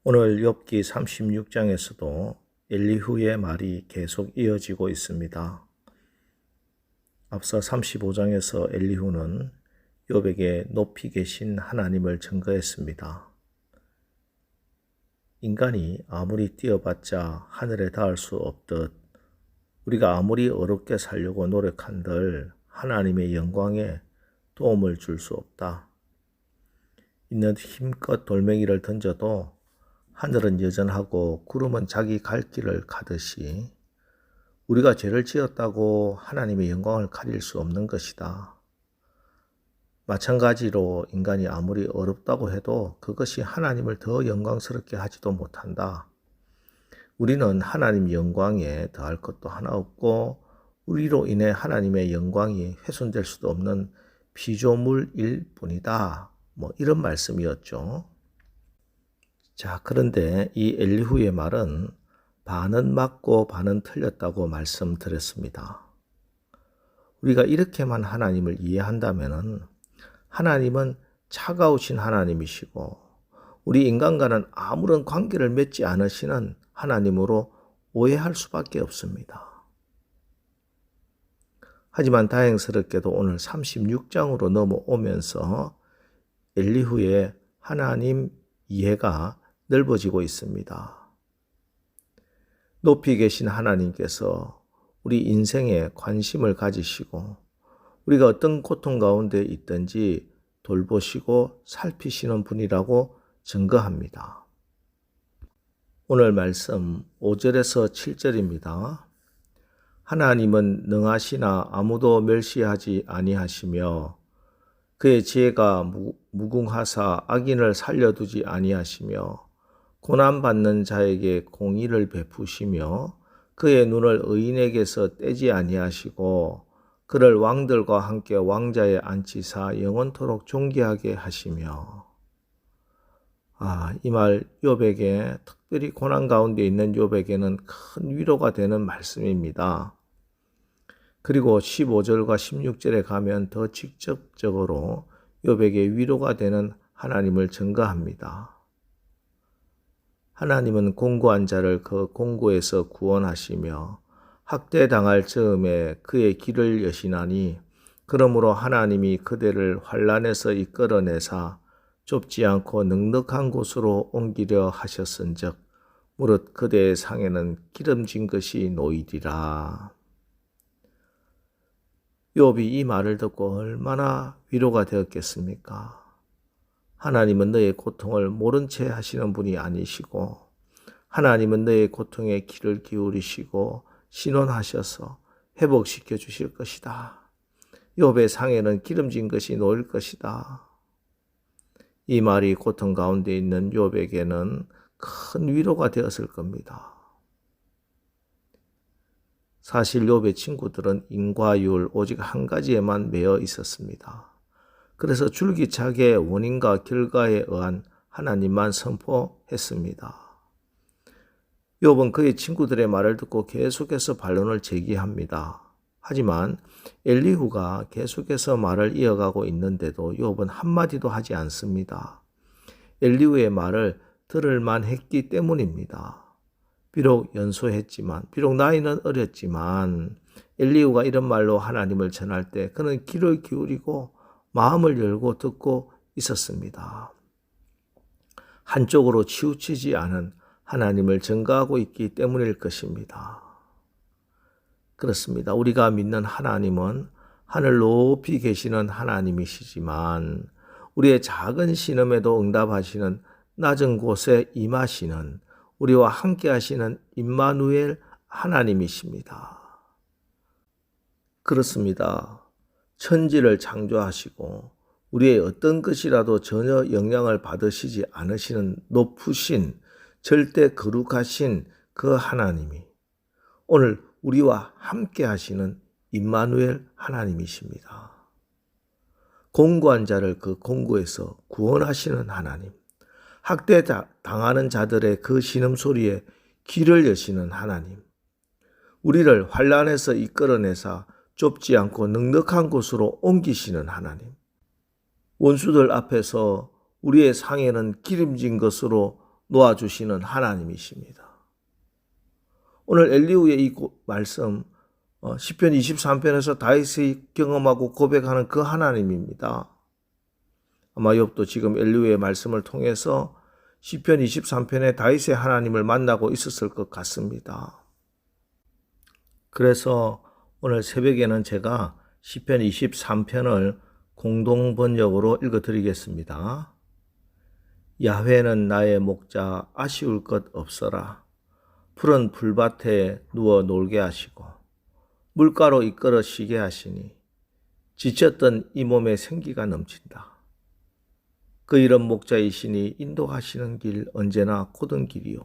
오늘 욥기 36장에서도 엘리후의 말이 계속 이어지고 있습니다. 앞서 35장에서 엘리후는 욥에게 높이 계신 하나님을 증거했습니다. 인간이 아무리 뛰어봤자 하늘에 닿을 수 없듯 우리가 아무리 어렵게 살려고 노력한들 하나님의 영광에 도움을 줄 수 없다. 있는 힘껏 돌멩이를 던져도 하늘은 여전하고 구름은 자기 갈 길을 가듯이 우리가 죄를 지었다고 하나님의 영광을 가릴 수 없는 것이다. 마찬가지로 인간이 아무리 어렵다고 해도 그것이 하나님을 더 영광스럽게 하지도 못한다. 우리는 하나님 영광에 더할 것도 하나 없고 우리로 인해 하나님의 영광이 훼손될 수도 없는 피조물일 뿐이다. 이런 말씀이었죠. 자, 그런데 이 엘리후의 말은 반은 맞고 반은 틀렸다고 말씀드렸습니다. 우리가 이렇게만 하나님을 이해한다면 하나님은 차가우신 하나님이시고 우리 인간과는 아무런 관계를 맺지 않으시는 하나님으로 오해할 수밖에 없습니다. 하지만 다행스럽게도 오늘 36장으로 넘어오면서 엘리후의 하나님 이해가 넓어지고 있습니다. 높이 계신 하나님께서 우리 인생에 관심을 가지시고 우리가 어떤 고통 가운데 있든지 돌보시고 살피시는 분이라고 증거합니다. 오늘 말씀 5절에서 7절입니다. 하나님은 능하시나 아무도 멸시하지 아니하시며 그의 지혜가 무궁하사 악인을 살려두지 아니하시며 고난받는 자에게 공의를 베푸시며 그의 눈을 의인에게서 떼지 아니하시고 그를 왕들과 함께 왕자에 앉히사 영원토록 존귀하게 하시며. 이 말 욥에게, 특별히 고난 가운데 있는 욥에게는 큰 위로가 되는 말씀입니다. 그리고 15절과 16절에 가면 더 직접적으로 욥에게 위로가 되는 하나님을 증거합니다. 하나님은 공고한 자를 그 공고에서 구원하시며 학대당할 즈음에 그의 길을 여시나니 그러므로 하나님이 그대를 환난에서 이끌어내사 좁지 않고 넉넉한 곳으로 옮기려 하셨은즉 무릇 그대의 상에는 기름진 것이 놓이리라. 욥이 이 말을 듣고 얼마나 위로가 되었겠습니까? 하나님은 너의 고통을 모른 채 하시는 분이 아니시고 하나님은 너의 고통에 귀를 기울이시고 신원하셔서 회복시켜 주실 것이다. 욥의 상에는 기름진 것이 놓일 것이다. 이 말이 고통 가운데 있는 욥에게는 큰 위로가 되었을 겁니다. 사실 욥의 친구들은 인과율 오직 한 가지에만 매여 있었습니다. 그래서 줄기차게 원인과 결과에 의한 하나님만 선포했습니다. 욥은 그의 친구들의 말을 듣고 계속해서 반론을 제기합니다. 하지만 엘리후가 계속해서 말을 이어가고 있는데도 욥은 한마디도 하지 않습니다. 엘리후의 말을 들을만 했기 때문입니다. 비록 연소했지만, 비록 나이는 어렸지만 엘리후가 이런 말로 하나님을 전할 때 그는 귀를 기울이고 마음을 열고 듣고 있었습니다. 한쪽으로 치우치지 않은 하나님을 증거하고 있기 때문일 것입니다. 그렇습니다. 우리가 믿는 하나님은 하늘 높이 계시는 하나님이시지만 우리의 작은 신음에도 응답하시는 낮은 곳에 임하시는 우리와 함께 하시는 임마누엘 하나님이십니다. 그렇습니다. 천지를 창조하시고 우리의 어떤 것이라도 전혀 영향을 받으시지 않으시는 높으신 절대 거룩하신 그 하나님이 오늘 우리와 함께 하시는 임마누엘 하나님이십니다. 공고한 자를 그 공고에서 구원하시는 하나님, 학대 당하는 자들의 그 신음소리에 귀를 여시는 하나님, 우리를 환난에서 이끌어내사 좁지 않고 넉넉한 곳으로 옮기시는 하나님, 원수들 앞에서 우리의 상에는 기름진 것으로 놓아주시는 하나님이십니다. 오늘 엘리후의 이 말씀 시편 23편에서 다윗이 경험하고 고백하는 그 하나님입니다. 아마 욥도 지금 엘리후의 말씀을 통해서 시편 23편에 다윗의 하나님을 만나고 있었을 것 같습니다. 그래서 오늘 새벽에는 제가 시편 23편을 공동 번역으로 읽어드리겠습니다. 야훼는 나의 목자 아쉬울 것 없어라. 푸른 풀밭에 누워 놀게 하시고 물가로 이끌어 쉬게 하시니 지쳤던 이 몸에 생기가 넘친다. 그 이름 목자이시니 인도하시는 길 언제나 곧은 길이요.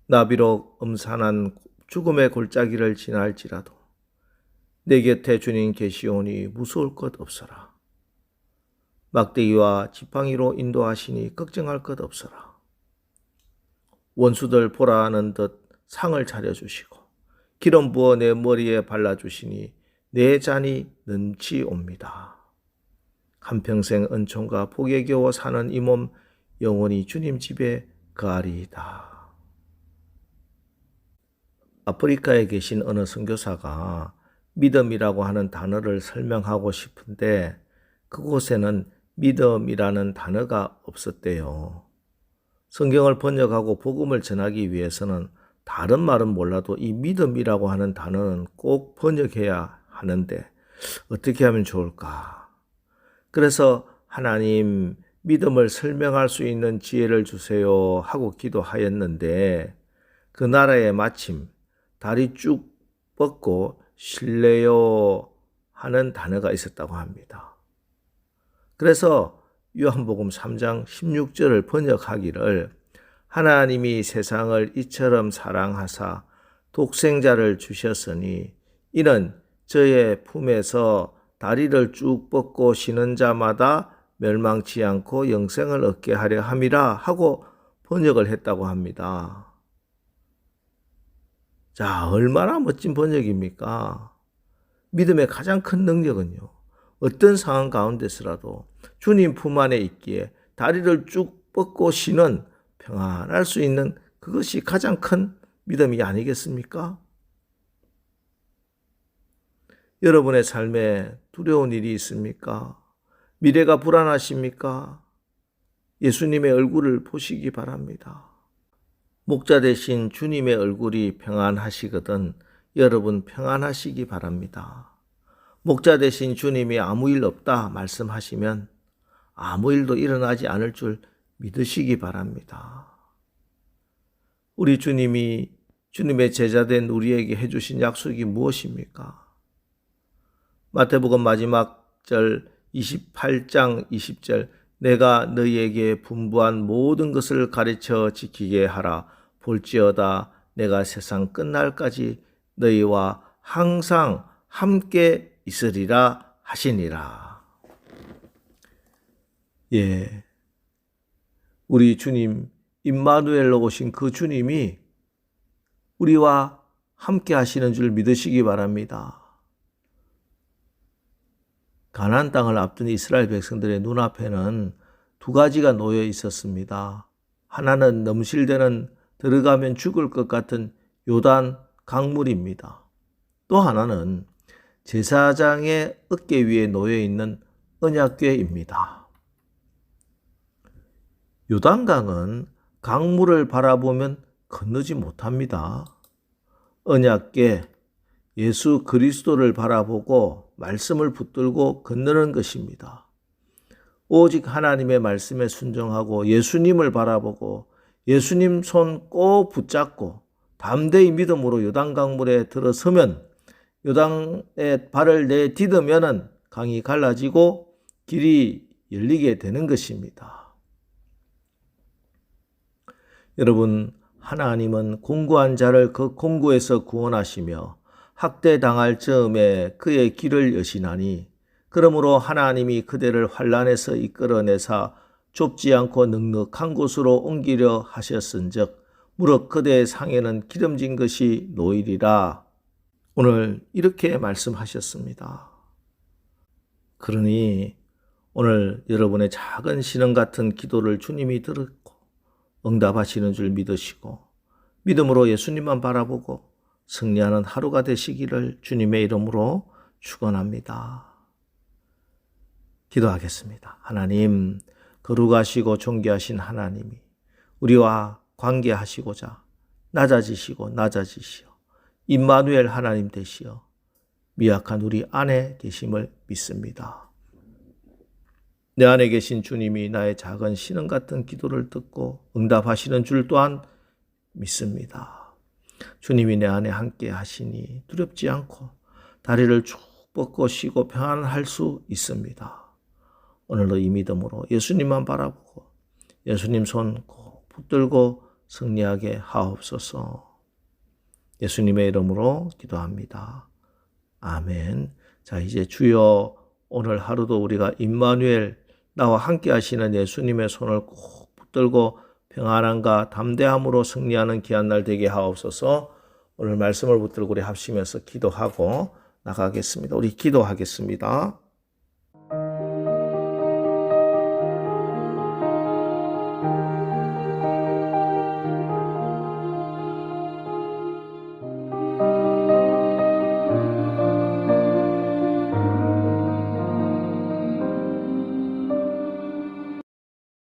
나 비록 음산한 죽음의 골짜기를 지날지라도 내 곁에 주님 계시오니 무서울 것 없어라. 막대기와 지팡이로 인도하시니 걱정할 것 없어라. 원수들 보라 하는 듯 상을 차려주시고 기름 부어 내 머리에 발라주시니 내 잔이 넘치옵니다. 한평생 은총과 복에 겨워 사는 이 몸 영원히 주님 집에 거하리이다. 아프리카에 계신 어느 선교사가 믿음이라고 하는 단어를 설명하고 싶은데 그곳에는 믿음이라는 단어가 없었대요. 성경을 번역하고 복음을 전하기 위해서는 다른 말은 몰라도 이 믿음이라고 하는 단어는 꼭 번역해야 하는데 어떻게 하면 좋을까? 그래서 하나님 믿음을 설명할 수 있는 지혜를 주세요 하고 기도하였는데 그 나라에 마침 다리 쭉 뻗고 쉴래요 하는 단어가 있었다고 합니다. 그래서 요한복음 3장 16절을 번역하기를 하나님이 세상을 이처럼 사랑하사 독생자를 주셨으니 이는 저의 품에서 다리를 쭉 뻗고 쉬는 자마다 멸망치 않고 영생을 얻게 하려 함이라 하고 번역을 했다고 합니다. 자, 얼마나 멋진 번역입니까? 믿음의 가장 큰 능력은요, 어떤 상황 가운데서라도 주님 품 안에 있기에 다리를 쭉 뻗고 쉬는 평안할 수 있는 그것이 가장 큰 믿음이 아니겠습니까? 여러분의 삶에 두려운 일이 있습니까? 미래가 불안하십니까? 예수님의 얼굴을 보시기 바랍니다. 목자 대신 주님의 얼굴이 평안하시거든 여러분 평안하시기 바랍니다. 목자 대신 주님이 아무 일 없다 말씀하시면 아무 일도 일어나지 않을 줄 믿으시기 바랍니다. 우리 주님이 주님의 제자된 우리에게 해주신 약속이 무엇입니까? 마태복음 마지막 절 28장 20절 내가 너희에게 분부한 모든 것을 가르쳐 지키게 하라. 볼지어다 내가 세상 끝날까지 너희와 항상 함께 있으리라 하시니라. 예, 우리 주님 임마누엘로 오신 그 주님이 우리와 함께 하시는 줄 믿으시기 바랍니다. 가나안 땅을 앞둔 이스라엘 백성들의 눈앞에는 두 가지가 놓여 있었습니다. 하나는 넘실대는 들어가면 죽을 것 같은 요단 강물입니다. 또 하나는 제사장의 어깨 위에 놓여 있는 언약궤입니다. 요단강은 강물을 바라보면 건너지 못합니다. 언약궤, 예수 그리스도를 바라보고 말씀을 붙들고 건너는 것입니다. 오직 하나님의 말씀에 순종하고 예수님을 바라보고 예수님 손 꼭 붙잡고 담대히 믿음으로 요단강물에 들어서면 요단에 발을 내디디면 강이 갈라지고 길이 열리게 되는 것입니다. 여러분, 하나님은 공고한 자를 그 공고에서 구원하시며 학대당할 즈음에 그의 길을 여시나니 그러므로 하나님이 그대를 환난에서 이끌어내사 좁지 않고 넉넉한 곳으로 옮기려 하셨은즉 무릇 그대의 상에는 기름진 것이 놓이리라. 오늘 이렇게 말씀하셨습니다. 그러니 오늘 여러분의 작은 신음 같은 기도를 주님이 들었고 응답하시는 줄 믿으시고 믿음으로 예수님만 바라보고 승리하는 하루가 되시기를 주님의 이름으로 축원합니다. 기도하겠습니다. 하나님, 거룩하시고 존귀하신 하나님이 우리와 관계하시고자 낮아지시고 낮아지시어 임마누엘 하나님 되시어 미약한 우리 안에 계심을 믿습니다. 내 안에 계신 주님이 나의 작은 신음 같은 기도를 듣고 응답하시는 줄 또한 믿습니다. 주님이 내 안에 함께 하시니 두렵지 않고 다리를 쭉 뻗고 쉬고 평안할 수 있습니다. 오늘도 이 믿음으로 예수님만 바라보고 예수님 손 꼭 붙들고 승리하게 하옵소서. 예수님의 이름으로 기도합니다. 아멘. 자, 이제 주여 오늘 하루도 우리가 임마누엘 나와 함께 하시는 예수님의 손을 꼭 붙들고 평안함과 담대함으로 승리하는 귀한 날 되게 하옵소서. 오늘 말씀을 붙들고 우리 합심해서 기도하고 나가겠습니다. 우리 기도하겠습니다.